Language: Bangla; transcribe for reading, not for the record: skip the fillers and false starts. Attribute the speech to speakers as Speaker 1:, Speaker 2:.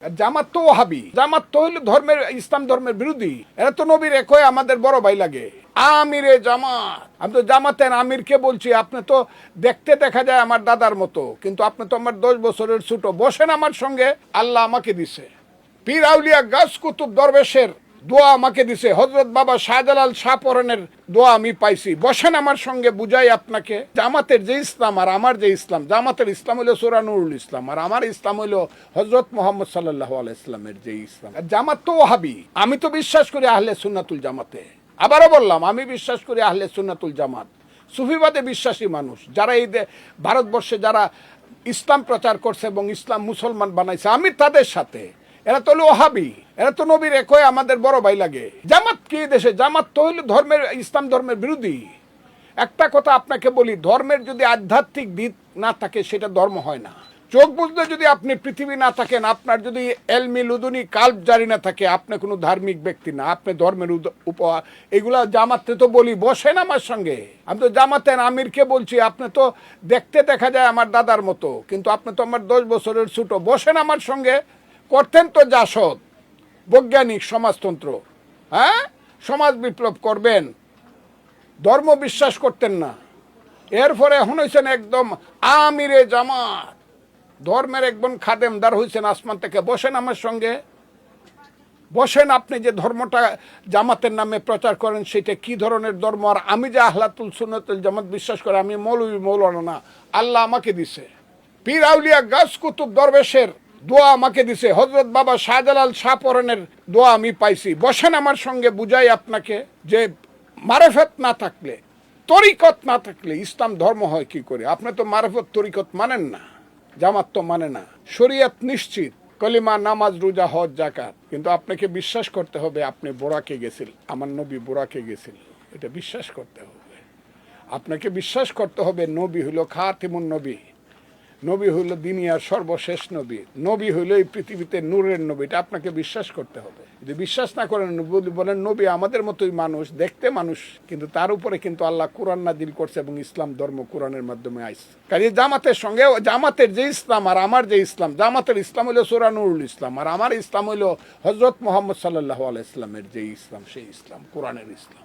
Speaker 1: জামাত তো ওয়াহাবি, জামাত তো হইল ধর্মের, ইসলাম ধর্মের বিরোধী। এরা তো নবীর একই আমাদের বড় ভাই লাগে। আমিরে জামাত, আমি তো জামাতের আমিরকে বলছি, আপনি তো দেখতে দেখা যায় আমার দাদার মতো, কিন্তু আপনি তো আমার 10 বছরের ছোট। বসেন আমার সঙ্গে, আল্লাহ আমাকে দিছে। পীর আউলিয়া গাছ কুতুব দরবেশের দোয়া আমাকে দিছে। হযরত বাবা শাহজালাল শাহপরানের দোয়া আমি পাইছি। বসেন আমার সঙ্গে, বুঝাই আপনাকে। জামাতের যে ইসলাম আর আমার যে ইসলাম, জামাতের ইসলাম হইল সূরা নূরুল ইসলাম, আর আমার ইসলাম হইল হযরত মুহাম্মদ সাল্লাল্লাহু আলাইহি ইসলামের যে ইসলাম। জামাত তো ওয়াহাবি, আমি তো বিশ্বাস করি আহলে সুন্নাতুল জামাতে। আবারও বললাম, আমি বিশ্বাস করি আহলে সুন্নাতুল জামাত। সুফিবাদে বিশ্বাসী মানুষ যারা এই ভারতবর্ষে যারা ইসলাম প্রচার করছে এবং ইসলাম মুসলমান বানাইছে, আমি তাদের সাথে। এরা তো ওয়াহাবি, এরা তো নবীর একই আমাদের বড় ভাই লাগে। জামাত কি দেশে? জামাত তো হইল ধর্মের, ইসলাম ধর্মের বিরোধী। একটা কথা আপনাকে বলি, ধর্মের যদি আধ্যাত্মিক দিক না থাকে সেটা ধর্ম হয় না। চোখ বুঝলে যদি আপনি পৃথিবী না থাকেন, আপনার যদি এলমি লুদুনি কাল্প জারি না থাকে, আপনি কোনো ধার্মিক ব্যক্তি না, আপনি ধর্মের উপহার। এগুলা জামাতে তো বলি, বসেন আমার সঙ্গে। আমি তো জামাতের আমিরকে বলছি, আপনি তো দেখতে দেখা যায় আমার দাদার মতো, কিন্তু আপনি তো আমার 10 বছরের ছোট। বসেন আমার সঙ্গে। করতেন তো জাসদ, বৈজ্ঞানিক সমাজতন্ত্র, হ্যাঁ, সমাজ বিপ্লব করবেন, ধর্ম বিশ্বাস করতেন না। এরপরে এখন হয়েছেন একদম আমিরে জামাত, ধর্মের একদম খাদেমদার হয়েছেন আসমান থেকে। বসেন আমার সঙ্গে, বসেন। আপনি যে ধর্মটা জামাতের নামে প্রচার করেন সেটা কি ধরনের ধর্ম? আর আমি যে আহলাতুল সুন্নাতুল জামাত বিশ্বাস করি, আমি মৌলানা না, আল্লাহ আমাকে দিছে। পীর আউলিয়া গাছ কুতুব দরবেশের দোয়া আমাকে দিছে। হযরত বাবা শাহজালাল শাহপরানের দোয়া আমি পাইছি। বসেন আমার সঙ্গে, বুঝাই আপনাকে যে মারেফত না থাকলে, তরিকত না থাকলে ইসলাম ধর্ম হয় কি করে? আপনি তো মারেফত তরিকত মানেন না, জামাত তো মানে না। শরীয়ত নিশ্চিত, কলিমা, নামাজ, রোজা, হজ, যাকাত। কিন্তু আপনাকে বিশ্বাস করতে হবে আপনি বোরাকে গেছিল, আমার নবী বোরাকে গেছিল, এটা বিশ্বাস করতে হবে। আপনাকে বিশ্বাস করতে হবে নবী হইল খাতিমুন নবী, নবী হইল দুনিয়ার সর্বশেষ নবী, নবী হইল এই পৃথিবীতে নূরের নবী। এটা আপনাকে বিশ্বাস করতে হবে। যদি বিশ্বাস না করেন, বলেন নবী আমাদের মতোই মানুষ, দেখতে মানুষ, কিন্তু তার উপরে কিন্তু আল্লাহ কোরআন নাজিল করছে এবং ইসলাম ধর্ম কোরআনের মাধ্যমে আইছে। কাজে জামাতের সঙ্গে, জামাতের যে ইসলাম আর আমার যে ইসলাম, জামাতের ইসলাম হইল সূরা নূরুল ইসলাম, আর আমার ইসলাম হইল হযরত মুহাম্মদ সাল্লাল্লাহু আলাইহি ইসলামের যে ইসলাম, সেই ইসলাম কোরআনের ইসলাম।